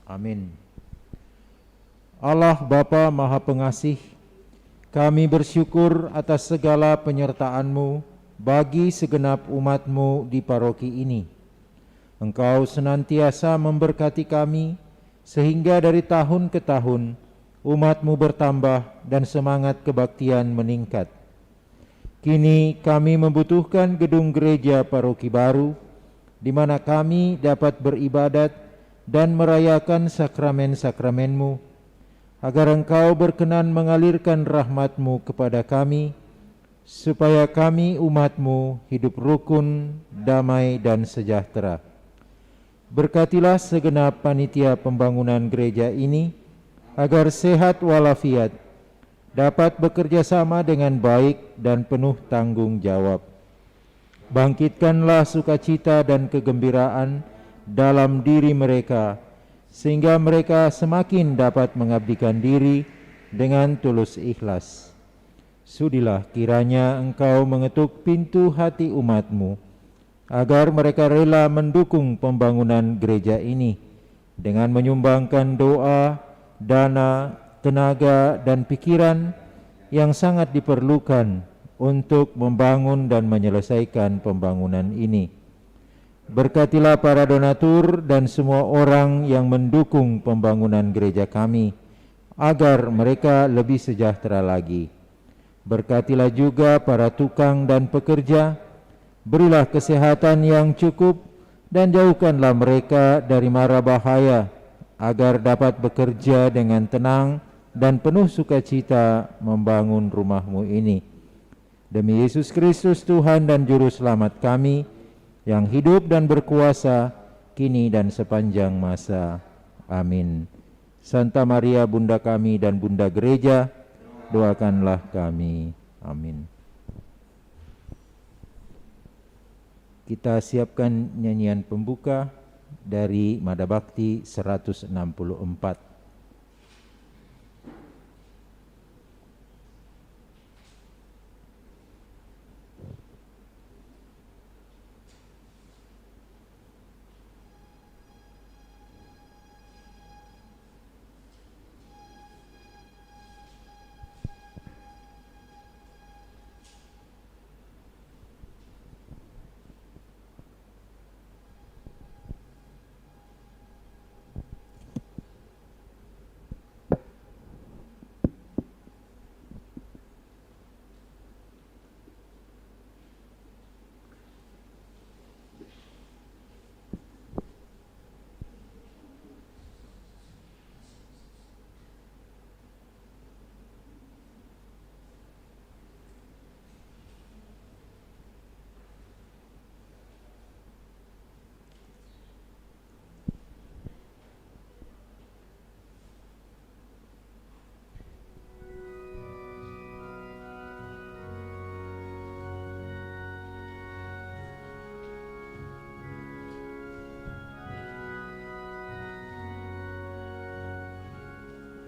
Amin. Allah Bapa Maha Pengasih, kami bersyukur atas segala penyertaan-Mu bagi segenap umat-Mu di paroki ini. Engkau senantiasa memberkati kami, sehingga dari tahun ke tahun umat-Mu bertambah dan semangat kebaktian meningkat. Kini kami membutuhkan gedung gereja paroki baru, di mana kami dapat beribadat dan merayakan sakramen-sakramen-Mu, agar Engkau berkenan mengalirkan rahmat-Mu kepada kami, supaya kami umat-Mu hidup rukun, damai, dan sejahtera. Berkatilah segenap panitia pembangunan gereja ini, agar sehat walafiat, dapat bekerja sama dengan baik dan penuh tanggung jawab. Bangkitkanlah sukacita dan kegembiraan dalam diri mereka, sehingga mereka semakin dapat mengabdikan diri dengan tulus ikhlas. Sudilah kiranya Engkau mengetuk pintu hati umat-Mu, agar mereka rela mendukung pembangunan gereja ini dengan menyumbangkan doa, dana, tenaga, dan pikiran yang sangat diperlukan untuk membangun dan menyelesaikan pembangunan ini. Berkatilah para donatur dan semua orang yang mendukung pembangunan gereja kami, agar mereka lebih sejahtera lagi. Berkatilah juga para tukang dan pekerja, berilah kesehatan yang cukup dan jauhkanlah mereka dari mara bahaya, agar dapat bekerja dengan tenang dan penuh sukacita membangun rumah-Mu ini. Demi Yesus Kristus Tuhan dan Juru Selamat kami, yang hidup dan berkuasa kini dan sepanjang masa. Amin. Santa Maria Bunda kami dan Bunda Gereja, doakanlah kami. Amin. Kita siapkan nyanyian pembuka dari Mada Bakti 164.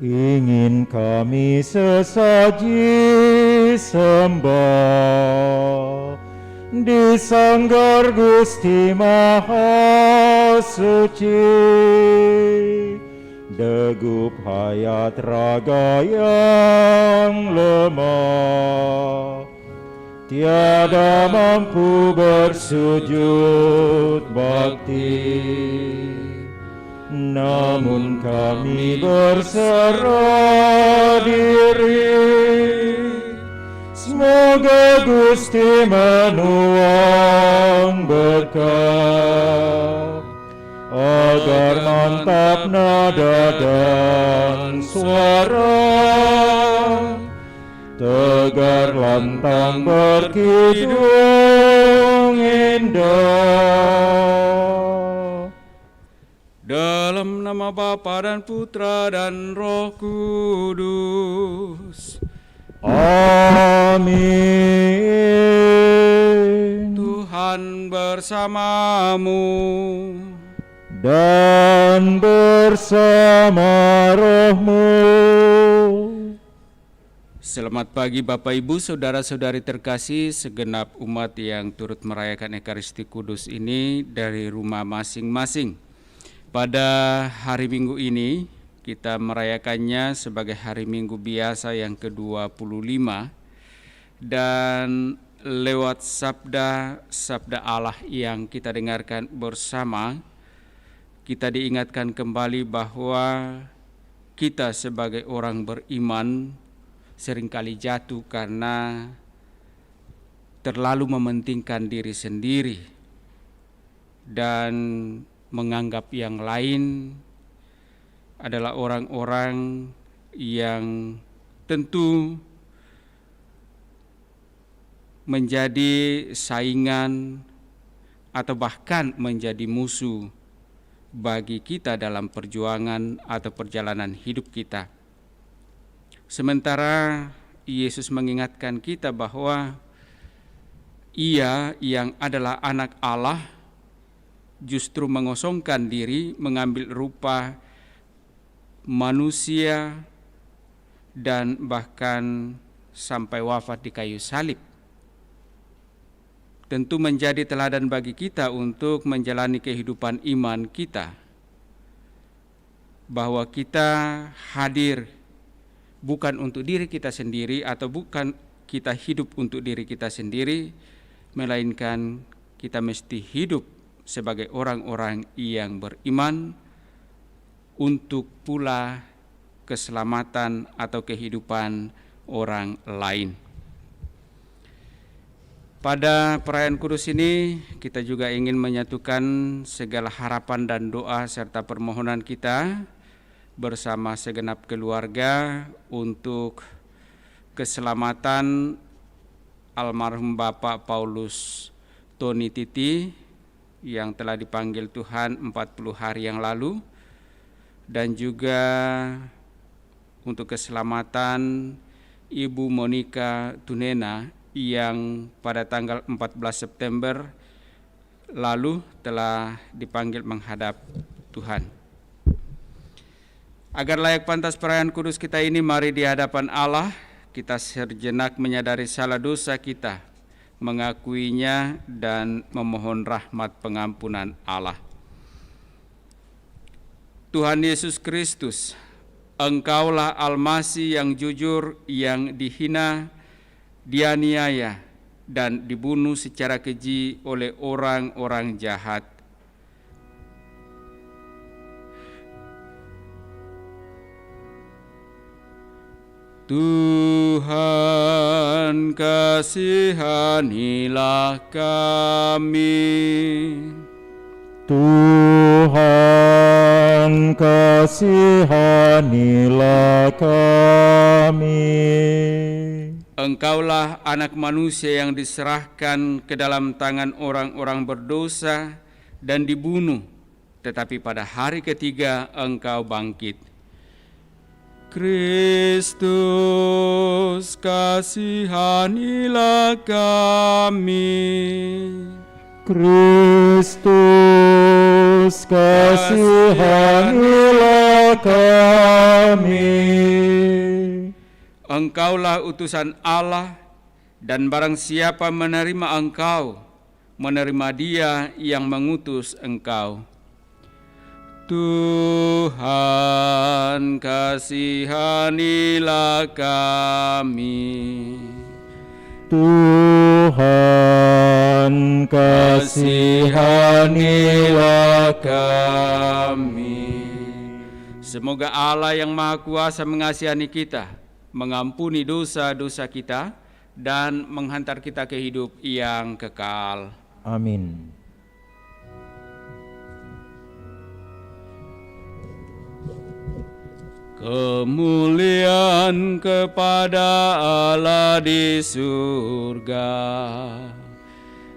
Ingin kami sesaji sembah di sanggar Gusti Maha Suci, degup hayat raga yang lemah, tiada mampu bersujud bakti. Namun kami berserah diri, semoga Gusti menuang berkah, agar mantap nada dan suara, tegar lantang berkidung indah. Dalam nama Bapa dan Putra dan Roh Kudus. Amin. Tuhan bersamamu dan bersama rohmu. Selamat pagi Bapak Ibu, Saudara-saudari terkasih, segenap umat yang turut merayakan Ekaristi Kudus ini dari rumah masing-masing. Pada hari Minggu ini kita merayakannya sebagai hari Minggu biasa yang ke-25, dan lewat sabda Allah yang kita dengarkan bersama, kita diingatkan kembali bahwa kita sebagai orang beriman seringkali jatuh karena terlalu mementingkan diri sendiri dan menganggap yang lain adalah orang-orang yang tentu menjadi saingan atau bahkan menjadi musuh bagi kita dalam perjuangan atau perjalanan hidup kita. Sementara Yesus mengingatkan kita bahwa Ia yang adalah anak Allah justru mengosongkan diri, mengambil rupa manusia, dan bahkan sampai wafat di kayu salib. Tentu menjadi teladan bagi kita untuk menjalani kehidupan iman kita, bahwa kita hadir bukan untuk diri kita sendiri atau bukan kita hidup untuk diri kita sendiri, melainkan kita mesti hidup sebagai orang-orang yang beriman untuk pula keselamatan atau kehidupan orang lain. Pada perayaan kudus ini kita juga ingin menyatukan segala harapan dan doa serta permohonan kita bersama segenap keluarga untuk keselamatan almarhum Bapak Paulus Tony Titi yang telah dipanggil Tuhan 40 hari yang lalu, dan juga untuk keselamatan Ibu Monica Tunena yang pada tanggal 14 September lalu telah dipanggil menghadap Tuhan. Agar layak pantas perayaan kudus kita ini, mari di hadapan Allah kita sejenak menyadari salah dosa kita, mengakuinya dan memohon rahmat pengampunan Allah. Tuhan Yesus Kristus, Engkaulah Al-Masih yang jujur, yang dihina, dianiaya, dan dibunuh secara keji oleh orang-orang jahat. Tuhan, kasihanilah kami. Tuhan, kasihanilah kami. Engkaulah anak manusia yang diserahkan ke dalam tangan orang-orang berdosa dan dibunuh, tetapi pada hari ketiga Engkau bangkit. Kristus, kasihanilah kami. Kristus, kasihanilah kami. Engkaulah utusan Allah, dan barang siapa menerima Engkau, menerima Dia yang mengutus Engkau. Tuhan, kasihanilah kami. Tuhan, kasihanilah kami. Semoga Allah yang Maha Kuasa mengasihani kita, mengampuni dosa-dosa kita, dan menghantar kita ke hidup yang kekal. Amin. Kemuliaan kepada Allah di surga,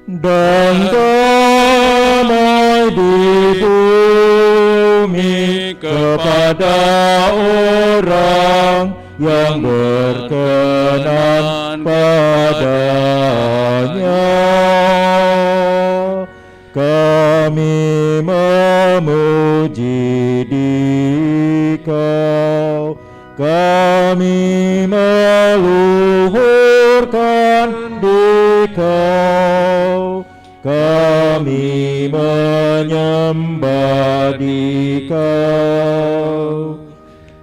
dan damai di bumi kepada orang yang berkenan padanya. Kami memuji Dikau, kami meluhurkan Dikau, kami menyembah Dikau.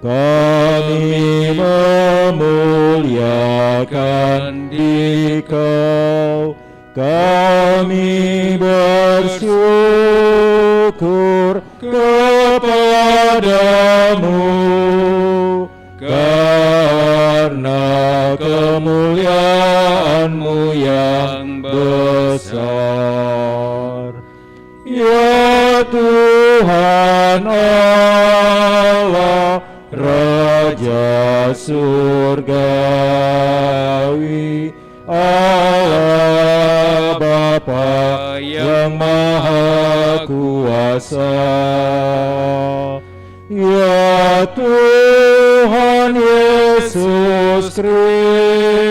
Kami memuliakan Dikau, kami bersyukur kepadamu, karena kemuliaan-Mu yang besar. Ya Tuhan Allah, Raja surgawi, Allah Bapa yang Maha Kuasa. Ya Tuhan Yesus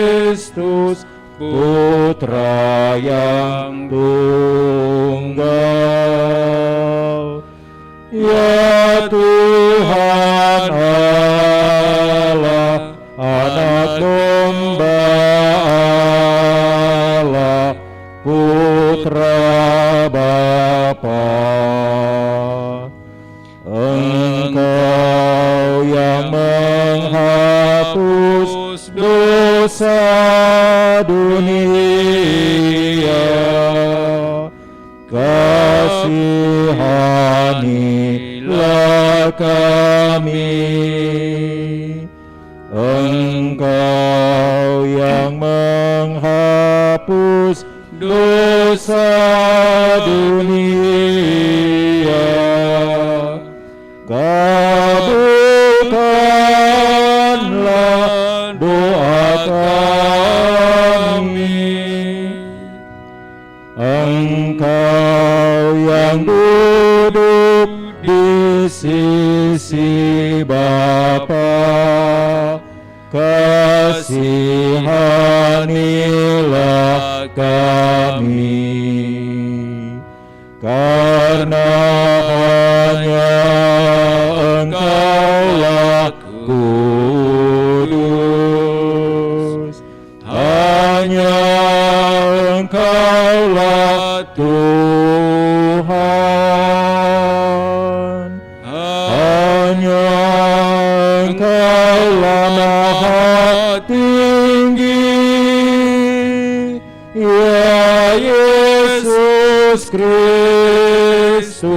Kristus, Putra yang tunggal. Ya Tuhan Allah, Anak Domba Allah, Putra Bapa. Engkau yang menghapus dosa dunia, kasihanilah kami. Engkau yang menghapus dosa dunia, kabulkanlah doa kami. Engkau yang duduk di sisi Bapa, kasihanilah kami. Karena hanya Engkaulah kudus, hanya Engkaulah Tuhan, hanya Engkaulah Maha Tinggi, ya Yesus Kristus,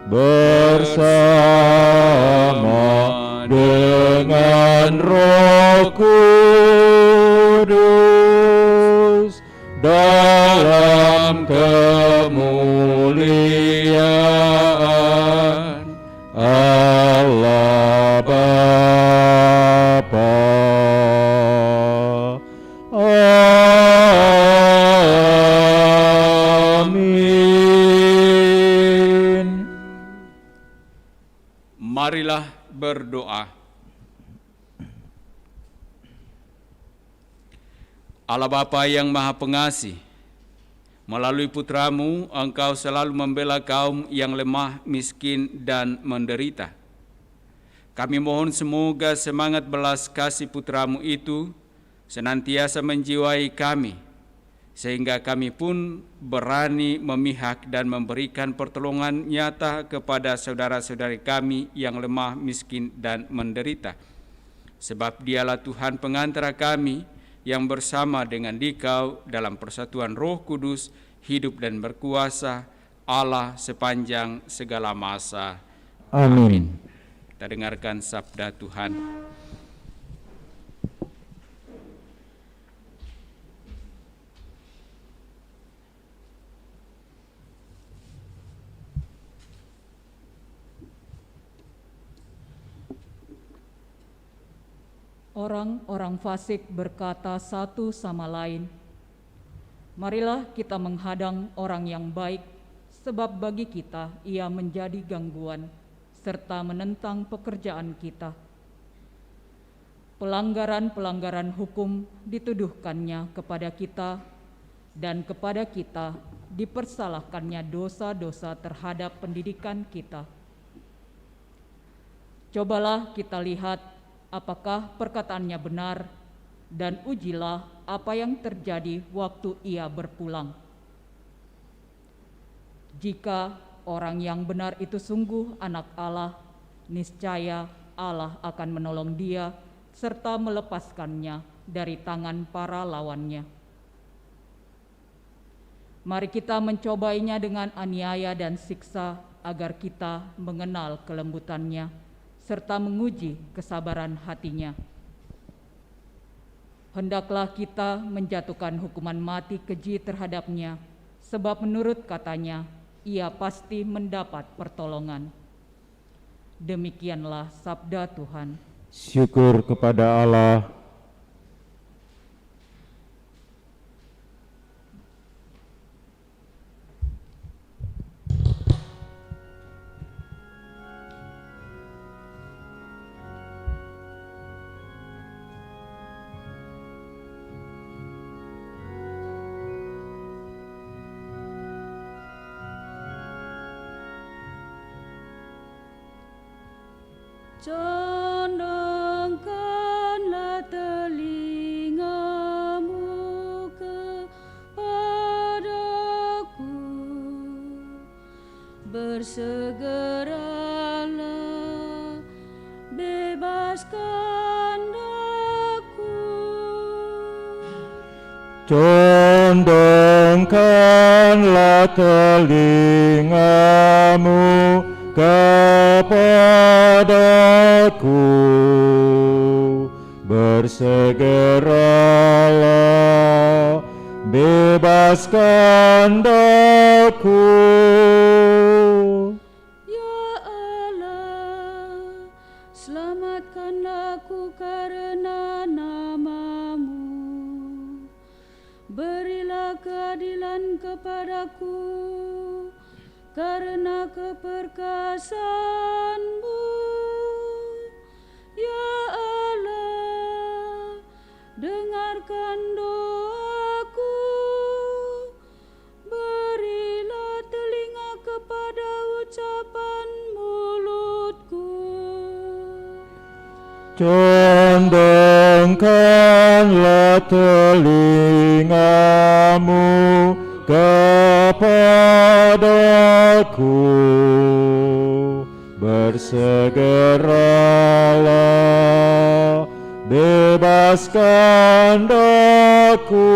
bersama dengan Roh Kudus dalam kemuliaan Allah Bapa. Amin. Marilah berdoa. Allah Bapa yang Maha Pengasih, melalui Putra-Mu, Engkau selalu membela kaum yang lemah, miskin, dan menderita. Kami mohon semoga semangat belas kasih Putra-Mu itu senantiasa menjiwai kami, sehingga kami pun berani memihak dan memberikan pertolongan nyata kepada saudara-saudari kami yang lemah, miskin, dan menderita. Sebab Dialah Tuhan pengantara kami, yang bersama dengan Dikau dalam persatuan Roh Kudus, hidup dan berkuasa, Allah sepanjang segala masa. Amin. Kita dengarkan sabda Tuhan. Orang-orang fasik berkata satu sama lain, "Marilah kita menghadang orang yang baik, sebab bagi kita ia menjadi gangguan serta menentang pekerjaan kita." Pelanggaran-pelanggaran hukum dituduhkannya kepada kita, dan kepada kita dipersalahkannya dosa-dosa terhadap pendidikan kita. Cobalah kita lihat apakah perkataannya benar, dan ujilah apa yang terjadi waktu ia berpulang. Jika orang yang benar itu sungguh anak Allah, niscaya Allah akan menolong dia serta melepaskannya dari tangan para lawannya. Mari kita mencobainya dengan aniaya dan siksa agar kita mengenal kelembutannya serta menguji kesabaran hatinya. Hendaklah kita menjatuhkan hukuman mati keji terhadapnya, sebab menurut katanya, ia pasti mendapat pertolongan. Demikianlah sabda Tuhan. Syukur kepada Allah. Condongkanlah telingamu kepadaku, bersegeralah bebaskan aku. Condongkanlah telingamu kepadaku, bersegeralah bebaskan aku. Ya Allah, selamatkanlah aku karena nama-Mu. Berilah keadilan kepadaku karena keperkasaanmu. Ya Allah, dengarkan doaku. Berilah telinga kepada ucapan mulutku. Condongkanlah telingamu kepadaku, bersegeralah bebaskan aku.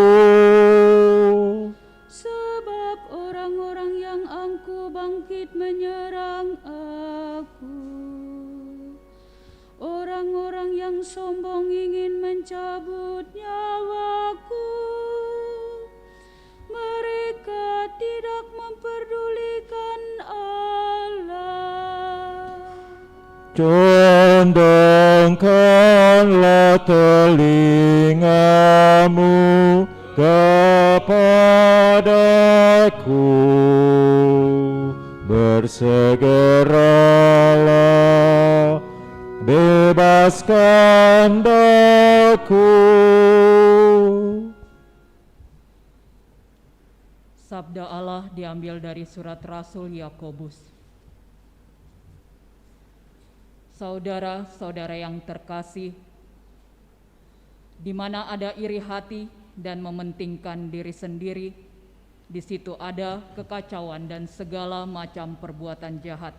Sebab orang-orang yang angkuh bangkit menyerang aku. Orang-orang yang sombong ingin mencabut nyawaku. Mereka tidak memperdulikan Allah. Condongkanlah telingamu kepadaku, bersegeralah bebaskan aku. Sabda Allah diambil dari surat Rasul Yakobus. Saudara-saudara yang terkasih, di mana ada iri hati dan mementingkan diri sendiri, di situ ada kekacauan dan segala macam perbuatan jahat.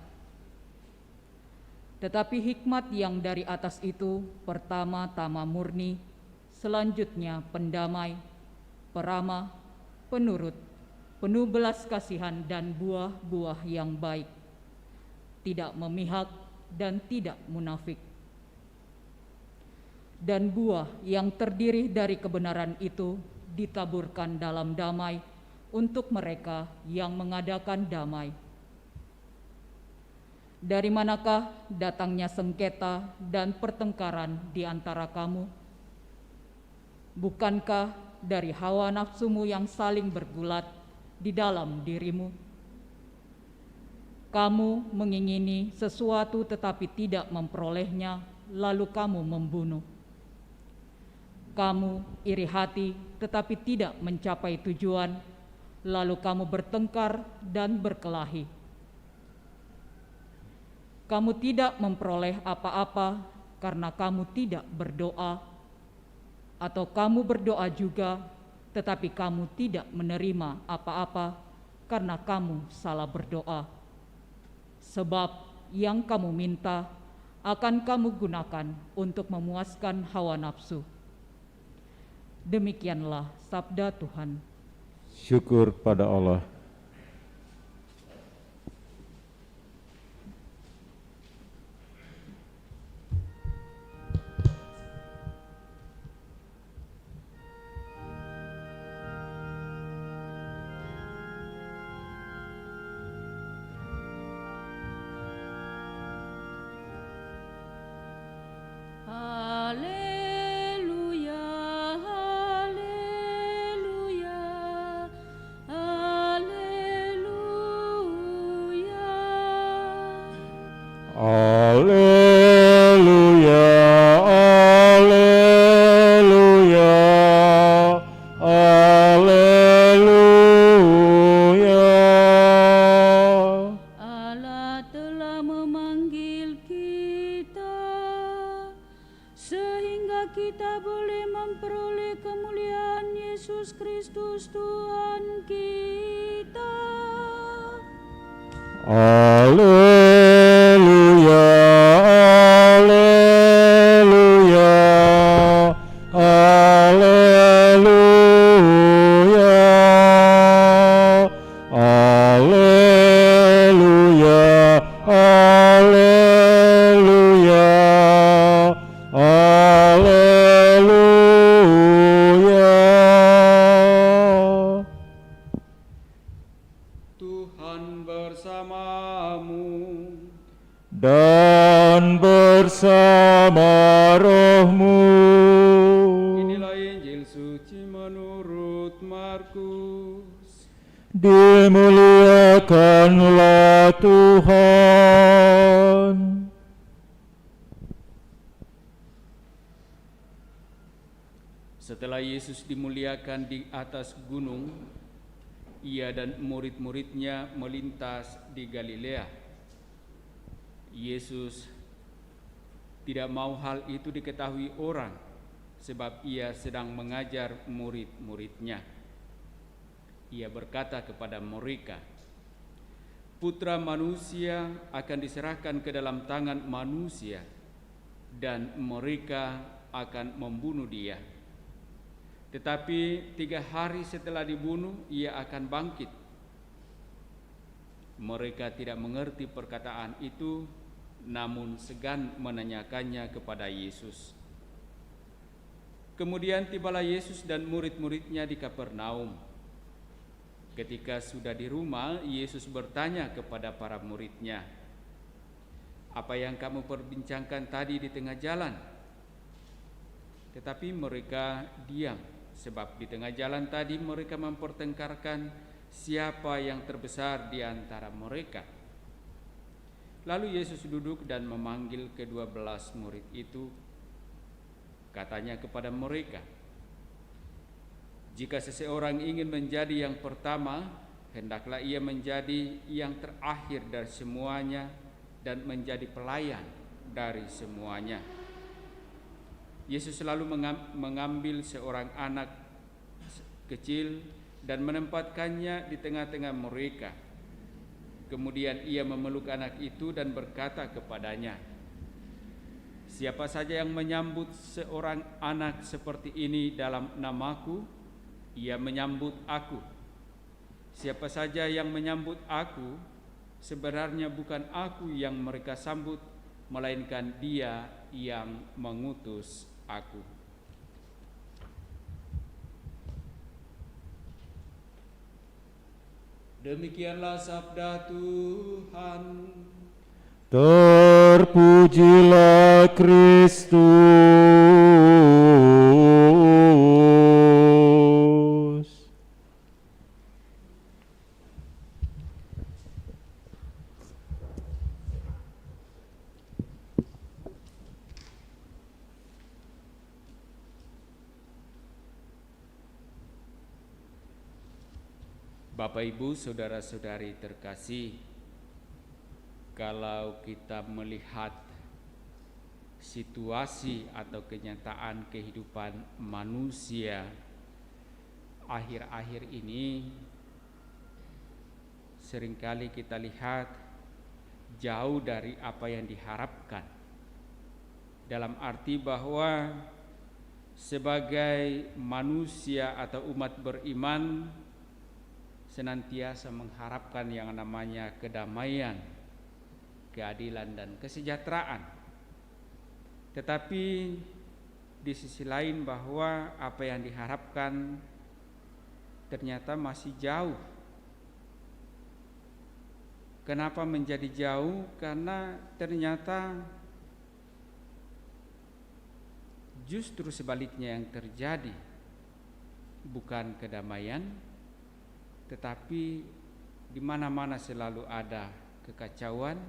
Tetapi hikmat yang dari atas itu pertama-tama murni, selanjutnya pendamai, peramah, penurut, penuh belas kasihan dan buah-buah yang baik, tidak memihak dan tidak munafik. Dan buah yang terdiri dari kebenaran itu ditaburkan dalam damai untuk mereka yang mengadakan damai. Dari manakah datangnya sengketa dan pertengkaran di antara kamu? Bukankah dari hawa nafsumu yang saling bergulat di dalam dirimu? Kamu mengingini sesuatu tetapi tidak memperolehnya, lalu kamu membunuh. Kamu iri hati tetapi tidak mencapai tujuan, lalu kamu bertengkar dan berkelahi. Kamu tidak memperoleh apa-apa karena kamu tidak berdoa, atau kamu berdoa juga tetapi kamu tidak menerima apa-apa karena kamu salah berdoa. sebab yang kamu minta akan kamu gunakan untuk memuaskan hawa nafsu. Demikianlah sabda Tuhan. Syukur pada Allah. Haleluya, haleluya, haleluya. Alleluia, alleluia, alleluia. Allah telah memanggil kita sehingga kita boleh memperoleh kemuliaan Yesus Kristus Tuhan kita. Alleluia, alleluia, alleluia, alleluya, alleluya, alleluya. Tuhan bersamamu. Dan bersama rohmu. Inilah Injil suci menurut Markus. Dimuliakanlah Tuhan. Setelah Yesus dimuliakan di atas gunung, ia dan murid-muridnya melintas di Galilea. Yesus tidak mau hal itu diketahui orang, sebab ia sedang mengajar murid-muridnya. Ia berkata kepada mereka, Putra Manusia akan diserahkan ke dalam tangan manusia, dan mereka akan membunuh dia. Tetapi 3 hari setelah dibunuh, ia akan bangkit. Mereka tidak mengerti perkataan itu, namun segan menanyakannya kepada Yesus. Kemudian tibalah Yesus dan murid-muridnya di Kapernaum. Ketika sudah di rumah, Yesus bertanya kepada para muridnya, "Apa yang kamu perbincangkan tadi di tengah jalan?" Tetapi mereka diam, sebab di tengah jalan tadi mereka mempertengkarkan siapa yang terbesar di antara mereka. Lalu Yesus duduk dan memanggil ke-12 murid itu. Katanya kepada mereka, "Jika seseorang ingin menjadi yang pertama, hendaklah ia menjadi yang terakhir dari semuanya dan menjadi pelayan dari semuanya." Yesus selalu mengambil seorang anak kecil dan menempatkannya di tengah-tengah mereka. Kemudian ia memeluk anak itu dan berkata kepadanya, "Siapa saja yang menyambut seorang anak seperti ini dalam namaku, ia menyambut aku. Siapa saja yang menyambut aku, sebenarnya bukan aku yang mereka sambut, melainkan Dia yang mengutus aku." Demikianlah sabda Tuhan. Terpujilah Kristus. Bapak, Ibu, saudara-saudari terkasih, kalau kita melihat situasi atau kenyataan kehidupan manusia akhir-akhir ini, seringkali kita lihat jauh dari apa yang diharapkan. Dalam arti bahwa sebagai manusia atau umat beriman senantiasa mengharapkan yang namanya kedamaian, keadilan dan kesejahteraan. Tetapi di sisi lain bahwa apa yang diharapkan ternyata masih jauh. Kenapa menjadi jauh? Karena ternyata justru sebaliknya yang terjadi, bukan kedamaian, tetapi di mana-mana selalu ada kekacauan,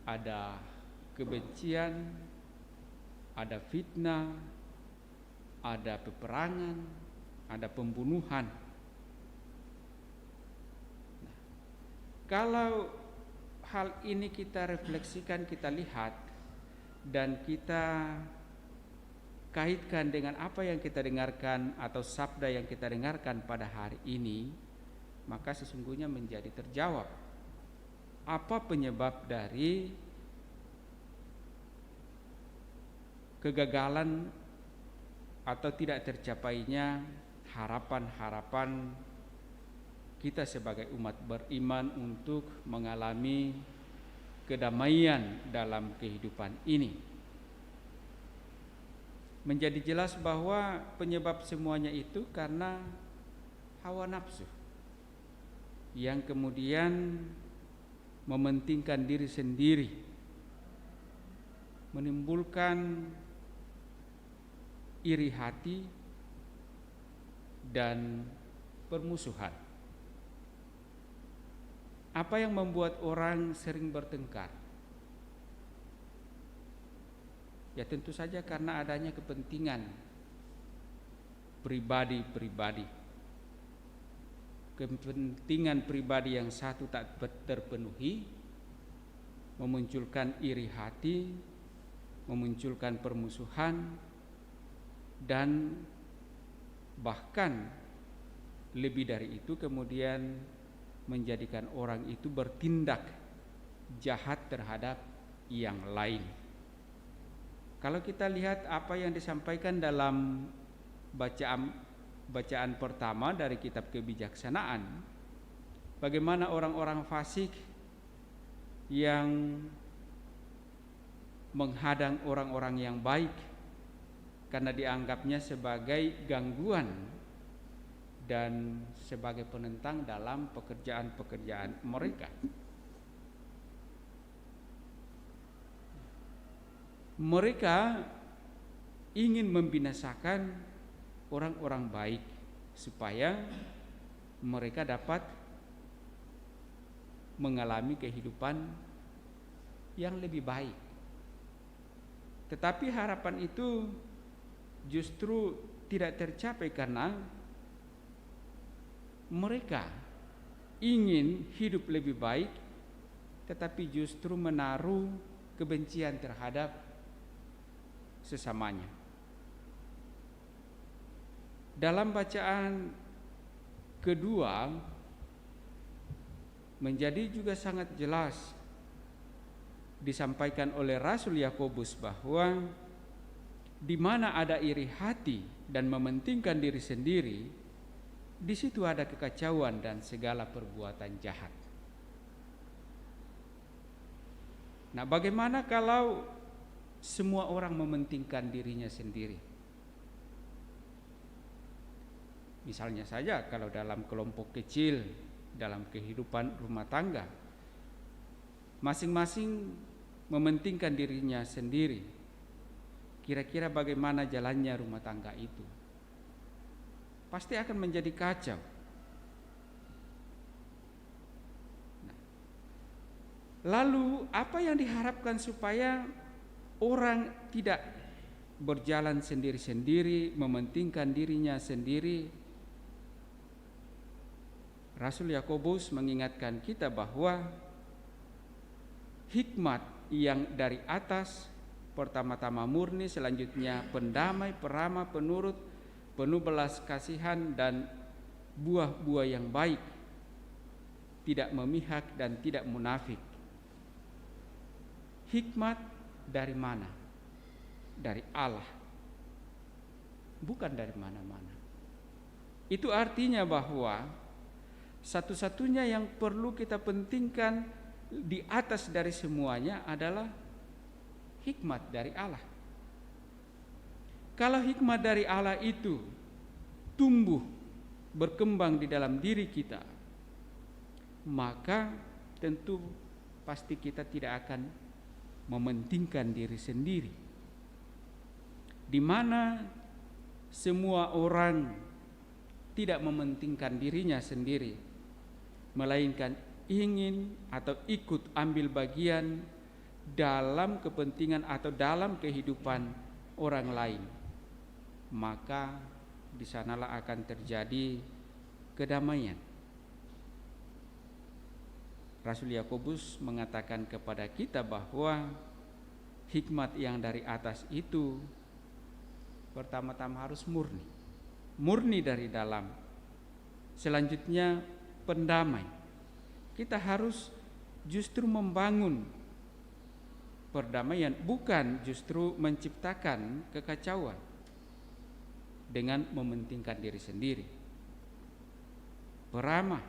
ada kebencian, ada fitnah, ada peperangan, ada pembunuhan. Nah, kalau hal ini kita refleksikan, kita lihat dan kita kaitkan dengan apa yang kita dengarkan atau sabda yang kita dengarkan pada hari ini, maka sesungguhnya menjadi terjawab apa penyebab dari kegagalan atau tidak tercapainya harapan-harapan kita sebagai umat beriman untuk mengalami kedamaian dalam kehidupan ini. Menjadi jelas bahwa penyebab semuanya itu karena hawa nafsu yang kemudian mementingkan diri sendiri, menimbulkan iri hati dan permusuhan. Apa yang membuat orang sering bertengkar? Ya tentu saja karena adanya kepentingan pribadi-pribadi. Kepentingan pribadi yang satu tak terpenuhi, memunculkan iri hati, memunculkan permusuhan, dan bahkan lebih dari itu kemudian menjadikan orang itu bertindak jahat terhadap yang lain. Kalau kita lihat apa yang disampaikan dalam bacaan pertama dari kitab kebijaksanaan, bagaimana orang-orang fasik yang menghadang orang-orang yang baik karena dianggapnya sebagai gangguan dan sebagai penentang dalam pekerjaan-pekerjaan mereka. Mereka ingin membinasakan orang-orang baik supaya mereka dapat mengalami kehidupan yang lebih baik. Tetapi harapan itu justru tidak tercapai karena mereka ingin hidup lebih baik tetapi justru menaruh kebencian terhadap sesamanya. Dalam bacaan kedua menjadi juga sangat jelas disampaikan oleh Rasul Yakobus bahwa di mana ada iri hati dan mementingkan diri sendiri, di situ ada kekacauan dan segala perbuatan jahat. Nah, bagaimana kalau semua orang mementingkan dirinya sendiri? Misalnya saja kalau dalam kelompok kecil, dalam kehidupan rumah tangga, masing-masing mementingkan dirinya sendiri, kira-kira bagaimana jalannya rumah tangga itu? Pasti akan menjadi kacau. Nah, lalu apa yang diharapkan supaya orang tidak berjalan sendiri-sendiri, mementingkan dirinya sendiri? Rasul Yakobus mengingatkan kita bahwa hikmat yang dari atas, pertama-tama murni, selanjutnya pendamai, peramah, penurut, penuh belas kasihan dan buah-buah yang baik, tidak memihak dan tidak munafik, Hikmat dari mana? Dari Allah, bukan dari mana-mana. Itu artinya bahwa satu-satunya yang perlu kita pentingkan di atas dari semuanya adalah hikmat dari Allah. Kalau hikmat dari Allah itu tumbuh berkembang di dalam diri kita, maka tentu pasti kita tidak akan mementingkan diri sendiri. Di mana semua orang tidak mementingkan dirinya sendiri, melainkan ingin atau ikut ambil bagian dalam kepentingan atau dalam kehidupan orang lain, maka di sanalah akan terjadi kedamaian. Rasul Yakobus mengatakan kepada kita bahwa hikmat yang dari atas itu pertama-tama harus murni dari dalam. Selanjutnya pendamai. Kita harus justru membangun perdamaian, bukan justru menciptakan kekacauan dengan mementingkan diri sendiri. Peramah,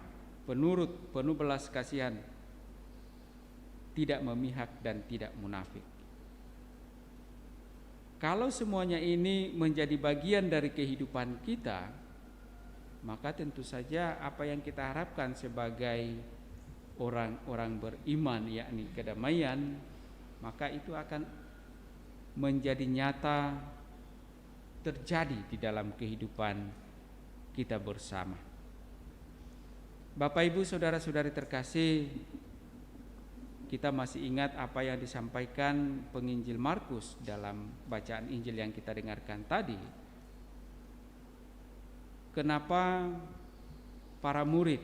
penurut, penuh belas kasihan, tidak memihak dan tidak munafik. Kalau semuanya ini menjadi bagian dari kehidupan kita, maka tentu saja apa yang kita harapkan sebagai orang-orang beriman, yakni kedamaian, maka itu akan menjadi nyata terjadi di dalam kehidupan kita bersama. Bapak Ibu saudara-saudari terkasih, kita masih ingat apa yang disampaikan penginjil Markus dalam bacaan Injil yang kita dengarkan tadi. Kenapa para murid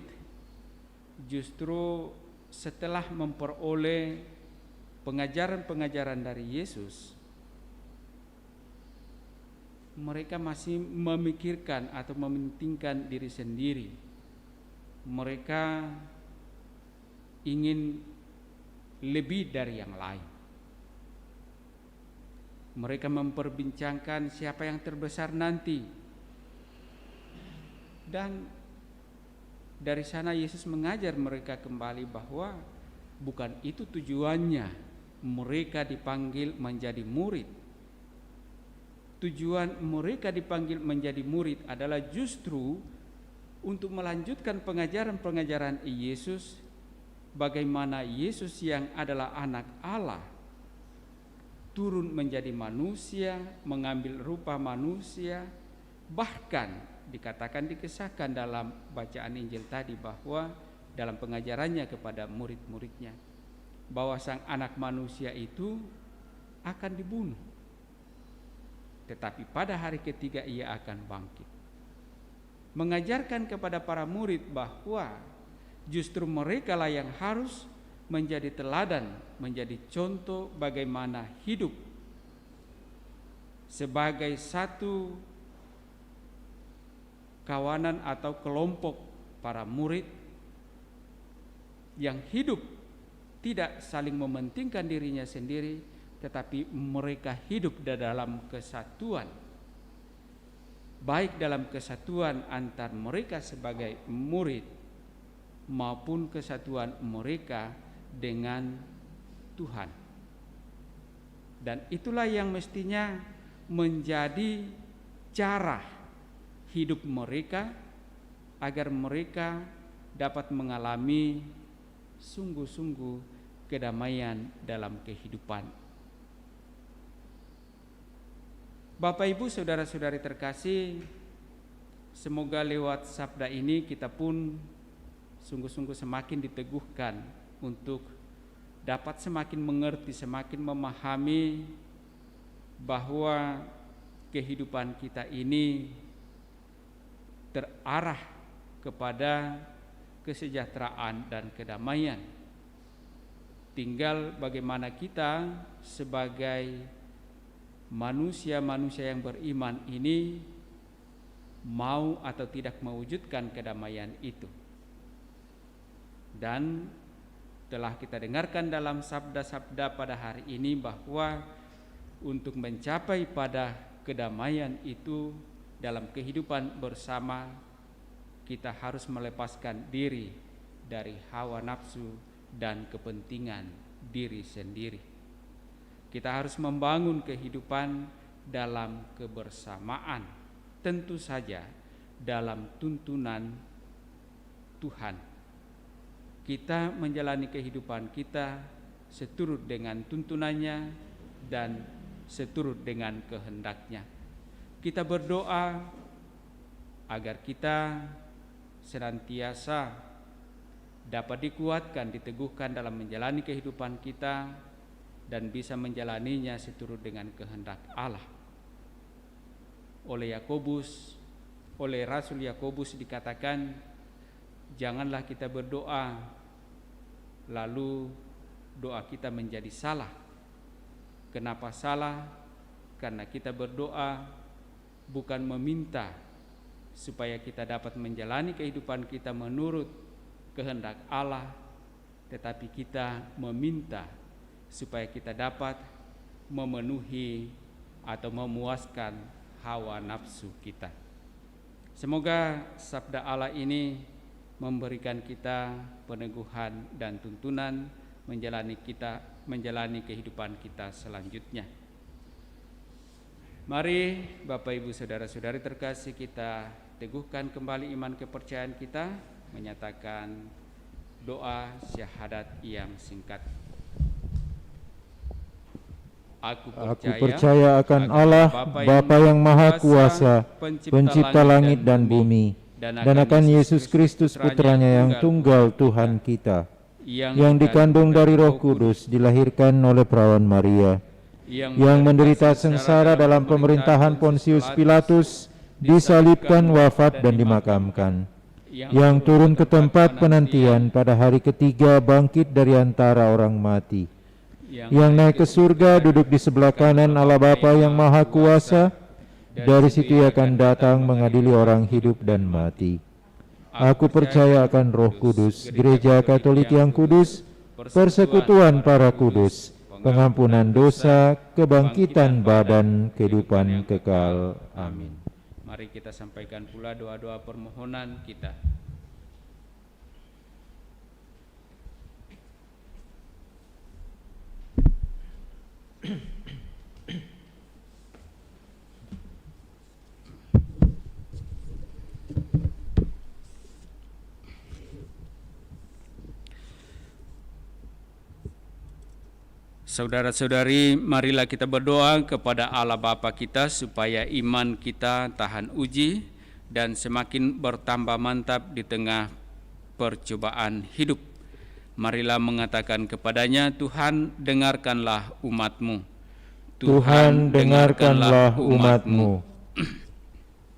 justru setelah memperoleh pengajaran-pengajaran dari Yesus, mereka masih memikirkan atau mementingkan diri sendiri. Mereka ingin lebih dari yang lain. Mereka memperbincangkan siapa yang terbesar nanti. Dan dari sana Yesus mengajar mereka kembali bahwa bukan itu tujuannya mereka dipanggil menjadi murid. Tujuan mereka dipanggil menjadi murid adalah justru untuk melanjutkan pengajaran-pengajaran Yesus, bagaimana Yesus yang adalah anak Allah turun menjadi manusia, mengambil rupa manusia, bahkan dikatakan dikisahkan dalam bacaan Injil tadi bahwa dalam pengajarannya kepada murid-muridnya bahwa sang anak manusia itu akan dibunuh, tetapi pada hari ketiga ia akan bangkit. Mengajarkan kepada para murid bahwa justru mereka lah yang harus menjadi teladan, menjadi contoh bagaimana hidup sebagai satu kawanan atau kelompok para murid yang hidup tidak saling mementingkan dirinya sendiri, tetapi mereka hidup di dalam kesatuan, baik dalam kesatuan antar mereka sebagai murid maupun kesatuan mereka dengan Tuhan. Dan itulah yang mestinya menjadi cara hidup mereka agar mereka dapat mengalami sungguh-sungguh kedamaian dalam kehidupan. Bapak Ibu saudara-saudari terkasih, semoga lewat sabda ini kita pun sungguh-sungguh semakin diteguhkan untuk dapat semakin mengerti, semakin memahami bahwa kehidupan kita ini terarah kepada kesejahteraan dan kedamaian. Tinggal bagaimana kita sebagai manusia-manusia yang beriman ini mau atau tidak mewujudkan kedamaian itu. Dan telah kita dengarkan dalam sabda-sabda pada hari ini bahwa untuk mencapai pada kedamaian itu dalam kehidupan bersama, kita harus melepaskan diri dari hawa nafsu dan kepentingan diri sendiri. Kita harus membangun kehidupan dalam kebersamaan, tentu saja dalam tuntunan Tuhan. Kita menjalani kehidupan kita seturut dengan tuntunannya dan seturut dengan kehendaknya. Kita berdoa agar kita senantiasa dapat dikuatkan, diteguhkan dalam menjalani kehidupan kita dan bisa menjalaninya seturut dengan kehendak Allah. Oleh Rasul Yakobus dikatakan, janganlah kita berdoa lalu doa kita menjadi salah. Kenapa salah? Karena kita berdoa bukan meminta supaya kita dapat menjalani kehidupan kita menurut kehendak Allah, tetapi kita meminta supaya kita dapat memenuhi atau memuaskan hawa nafsu kita. Semoga sabda Allah ini memberikan kita peneguhan dan tuntunan menjalani kehidupan kita selanjutnya. Mari Bapak Ibu Saudara-saudari terkasih, kita teguhkan kembali iman kepercayaan kita, menyatakan doa syahadat yang singkat. Aku percaya akan Allah, Bapa yang Maha Kuasa, pencipta langit dan bumi, dan akan Yesus Kristus putranya yang tunggal Tuhan kita, yang dikandung dari Roh Kudus, dilahirkan oleh perawan Maria, yang menderita sengsara dalam pemerintahan Pontius Pilatus, disalibkan, wafat dan dimakamkan, yang turun ke tempat penantian, pada hari ketiga bangkit dari antara orang mati, yang naik ke surga, duduk di sebelah kanan Allah Bapa yang Maha Kuasa. Dari situ Ia akan datang mengadili orang hidup dan mati. Aku percaya akan Roh Kudus, Gereja Katolik yang kudus, persekutuan para kudus, pengampunan dosa, kebangkitan badan, kehidupan kekal. Amin. Mari kita sampaikan pula doa-doa permohonan kita. Saudara-saudari, marilah kita berdoa kepada Allah Bapa kita supaya iman kita tahan uji dan semakin bertambah mantap di tengah percobaan hidup. Marilah mengatakan kepadanya, Tuhan dengarkanlah umat-Mu. Tuhan dengarkanlah umat-Mu.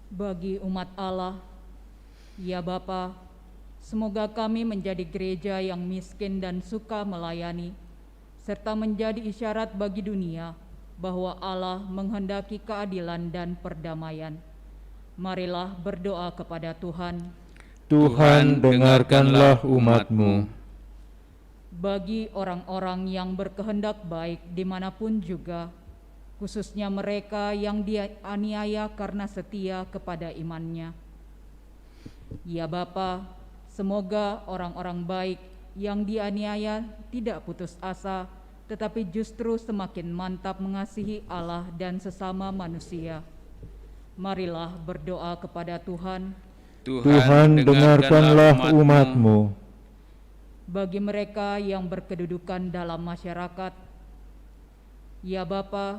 Bagi umat Allah, ya Bapa, semoga kami menjadi gereja yang miskin dan suka melayani, serta menjadi isyarat bagi dunia bahwa Allah menghendaki keadilan dan perdamaian. Marilah berdoa kepada Tuhan. Tuhan dengarkanlah umat-Mu. Bagi orang-orang yang berkehendak baik dimanapun juga, khususnya mereka yang dianiaya karena setia kepada imannya. Ya Bapa, semoga orang-orang baik yang dianiaya tidak putus asa, tetapi justru semakin mantap mengasihi Allah dan sesama manusia. Marilah berdoa kepada Tuhan. Tuhan dengarkanlah umat-Mu. Bagi mereka yang berkedudukan dalam masyarakat, ya Bapa,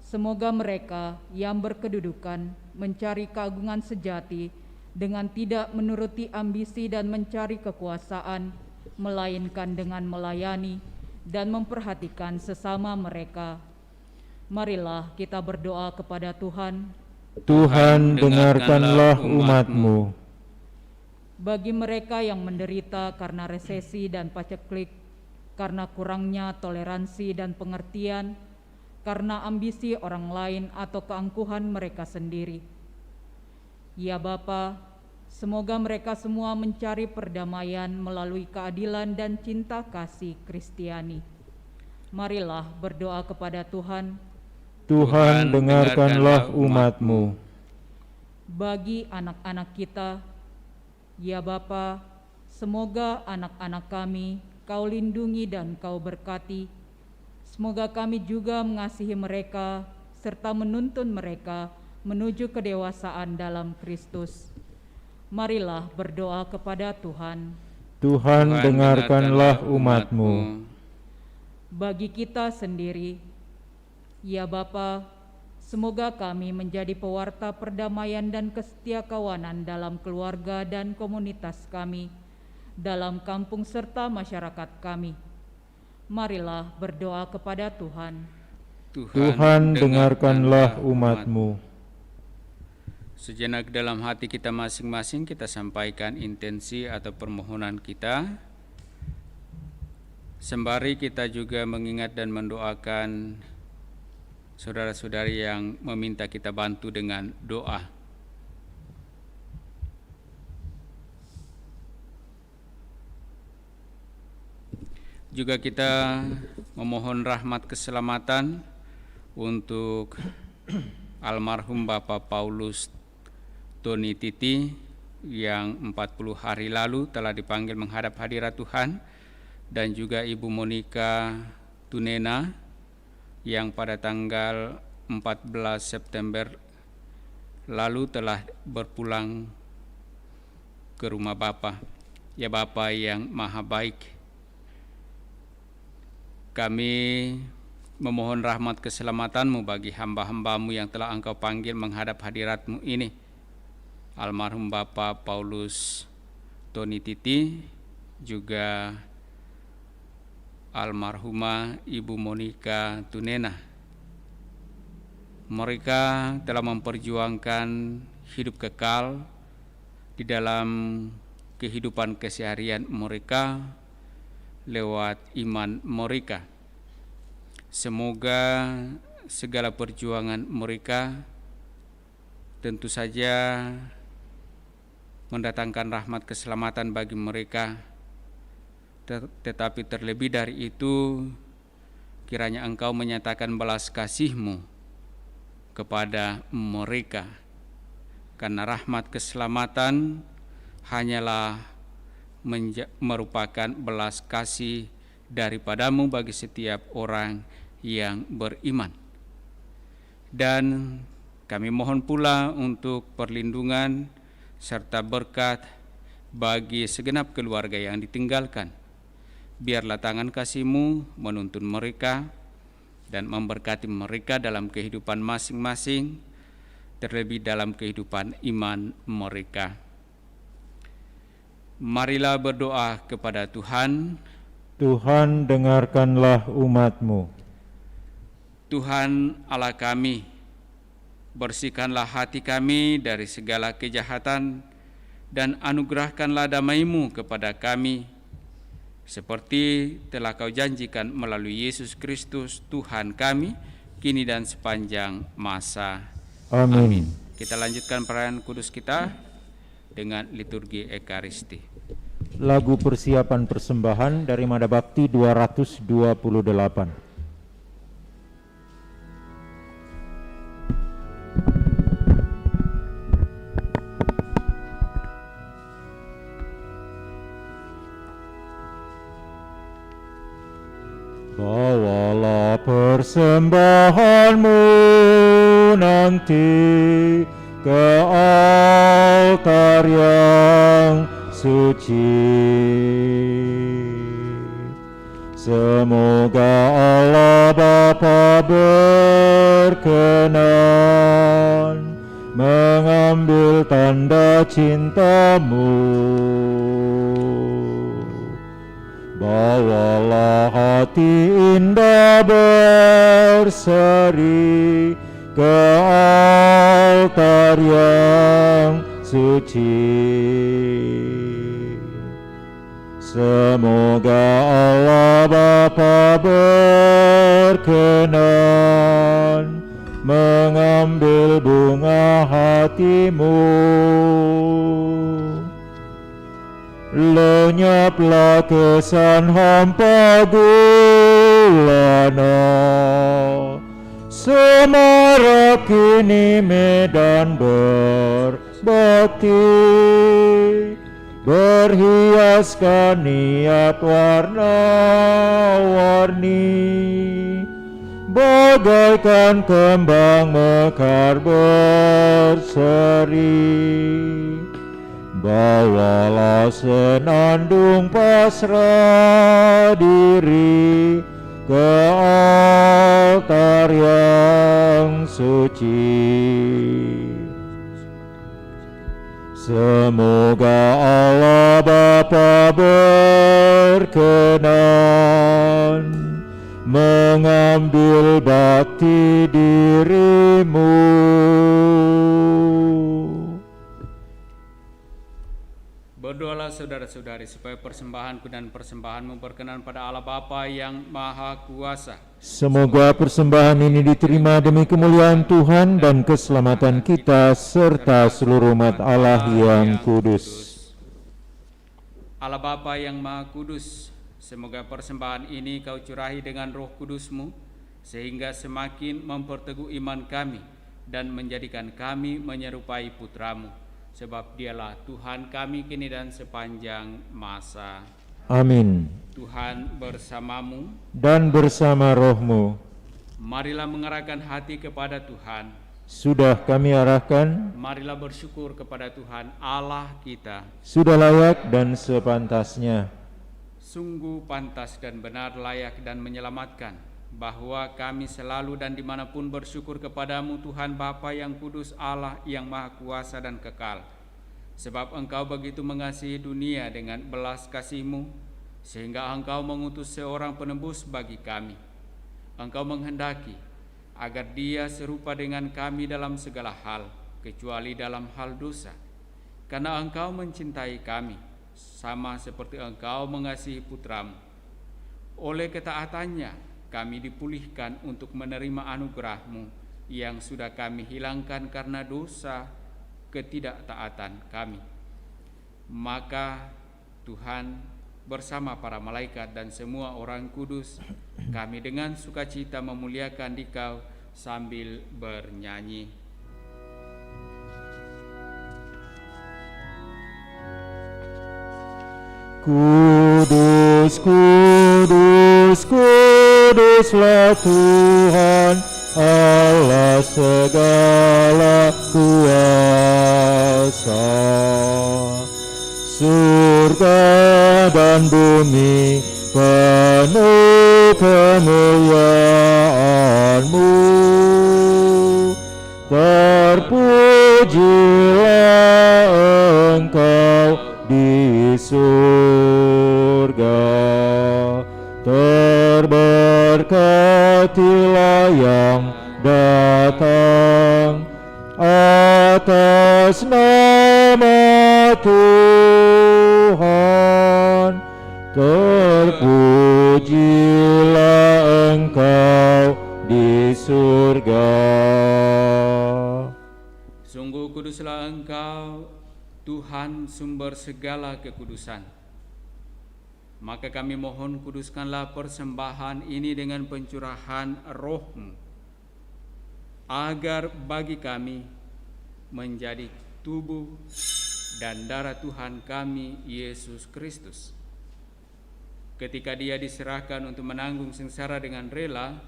semoga mereka yang berkedudukan mencari keagungan sejati dengan tidak menuruti ambisi dan mencari kekuasaan, melainkan dengan melayani dan memperhatikan sesama mereka. Marilah kita berdoa kepada Tuhan. Tuhan dengarkanlah umat-Mu. Bagi mereka yang menderita karena resesi dan paceklik, karena kurangnya toleransi dan pengertian, karena ambisi orang lain atau keangkuhan mereka sendiri. Ya Bapa, Semoga mereka semua mencari perdamaian melalui keadilan dan cinta kasih Kristiani. Marilah berdoa kepada Tuhan. Tuhan, dengarkanlah umat-Mu. Bagi anak-anak kita, ya Bapa, semoga anak-anak kami Kau lindungi dan Kau berkati. Semoga kami juga mengasihi mereka serta menuntun mereka menuju kedewasaan dalam Kristus. Marilah berdoa kepada Tuhan. Tuhan, dengarkanlah umat-Mu. Bagi kita sendiri, ya Bapa, semoga kami menjadi pewarta perdamaian dan kesetiakawanan dalam keluarga dan komunitas kami, dalam kampung serta masyarakat kami. Marilah berdoa kepada Tuhan. Tuhan, dengarkanlah umat-Mu. Sejenak dalam hati kita masing-masing kita sampaikan intensi atau permohonan kita. Sembari kita juga mengingat dan mendoakan saudara-saudari yang meminta kita bantu dengan doa. Juga kita memohon rahmat keselamatan untuk almarhum Bapak Paulus Tony Titi yang 40 hari lalu telah dipanggil menghadap hadirat Tuhan, dan juga Ibu Monica Tunena yang pada tanggal 14 September lalu telah berpulang ke rumah Bapa. Ya Bapa yang maha baik, kami memohon rahmat keselamatan-Mu bagi hamba-hamba-Mu yang telah Engkau panggil menghadap hadirat-Mu ini. Almarhum Bapak Paulus Tony Titi, juga almarhumah Ibu Monica Tunena. Mereka telah memperjuangkan hidup kekal di dalam kehidupan keseharian mereka lewat iman mereka. Semoga segala perjuangan mereka tentu saja mendatangkan rahmat keselamatan bagi mereka, tetapi terlebih dari itu kiranya Engkau menyatakan belas kasih-Mu kepada mereka, karena rahmat keselamatan hanyalah merupakan belas kasih daripada-Mu bagi setiap orang yang beriman. Dan kami mohon pula untuk perlindungan serta berkat bagi segenap keluarga yang ditinggalkan. Biarlah tangan kasih-Mu menuntun mereka dan memberkati mereka dalam kehidupan masing-masing, terlebih dalam kehidupan iman mereka. Marilah berdoa kepada Tuhan. Tuhan, dengarkanlah umat-Mu. Tuhan Allah kami, bersihkanlah hati kami dari segala kejahatan dan anugerahkanlah damai-Mu kepada kami, seperti telah Kau janjikan melalui Yesus Kristus Tuhan kami, kini dan sepanjang masa. Amin. Kita lanjutkan perayaan kudus kita dengan liturgi Ekaristi. Lagu persiapan persembahan dari Mada Bakti 228. Bawalah persembahanmu nanti ke altar yang suci. Semoga Allah Bapa berkenan mengambil tanda cinta-Mu. Bawalah hati indah berseri ke altar yang suci. Semoga Allah Bapa berkenan mengambil bunga hati-Mu. lenyaplah kesan hampa gulana. Semarak kini medan berbakti, berhiaskan niat warna-warni, bagaikan kembang mekar berseri. Bawalah senandung pasrah diri ke altar yang suci. Semoga Allah Bapa berkenan mengambil bakti dirimu. Berdoalah saudara-saudari supaya persembahanku dan persembahanmu berkenan pada Allah Bapa yang Maha Kuasa. Semoga persembahan ini diterima demi kemuliaan Tuhan dan keselamatan kita serta seluruh umat Allah yang kudus. Allah Bapa yang Maha Kudus, semoga persembahan ini Kau curahi dengan Roh Kudus-Mu, sehingga semakin memperteguh iman kami dan menjadikan kami menyerupai Putra-Mu, sebab Dialah Tuhan kami kini dan sepanjang masa. Amin. Tuhan bersamamu Dan bersama rohmu. Marilah mengarahkan hati kepada Tuhan. Sudah kami arahkan, Marilah bersyukur kepada Tuhan Allah kita. sudah layak dan sepantasnya. Sungguh pantas dan benar, layak dan menyelamatkan, bahwa kami selalu dan dimanapun bersyukur kepadamu Tuhan Bapa yang kudus, Allah yang maha kuasa dan kekal. Sebab Engkau begitu mengasihi dunia dengan belas kasih-Mu, sehingga Engkau mengutus seorang penebus bagi kami. Engkau menghendaki agar dia serupa dengan kami dalam segala hal, kecuali dalam hal dosa. Karena Engkau mencintai kami, sama seperti Engkau mengasihi Putra-Mu. Oleh ketaatannya, kami dipulihkan untuk menerima anugerah-Mu yang sudah kami hilangkan karena dosa ketidaktaatan kami. Maka Tuhan bersama para malaikat dan semua orang kudus, kami dengan sukacita memuliakan Dikau sambil bernyanyi. Kudus, kudus, kuduslah Tuhan Allah segala kuasa. Surga dan bumi penuh kemuliaan-Mu. Terpujilah Engkau di surga, terberkatilah yang datang atas nama Tuhan. Terpujilah Engkau di surga. Sungguh kuduslah Engkau, Tuhan sumber segala kekudusan. Maka kami mohon, kuduskanlah persembahan ini dengan pencurahan Roh-Mu, agar bagi kami menjadi tubuh dan darah Tuhan kami Yesus Kristus. Ketika Dia diserahkan untuk menanggung sengsara dengan rela,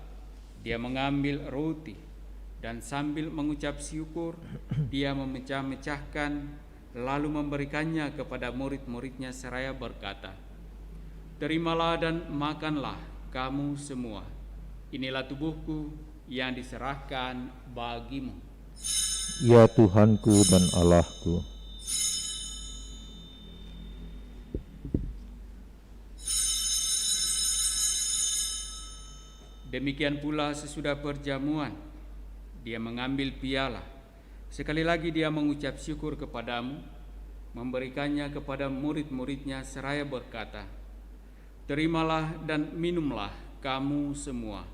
Dia mengambil roti dan sambil mengucap syukur, Dia memecah-mecahkan lalu memberikannya kepada murid-muridnya seraya berkata, "Terimalah dan makanlah kamu semua. Inilah tubuhku yang diserahkan bagimu." Ya Tuhanku dan Allahku, demikian pula sesudah perjamuan, Dia mengambil piala. Sekali lagi Dia mengucap syukur kepadamu, memberikannya kepada murid-muridnya seraya berkata, "Terimalah dan minumlah kamu semua.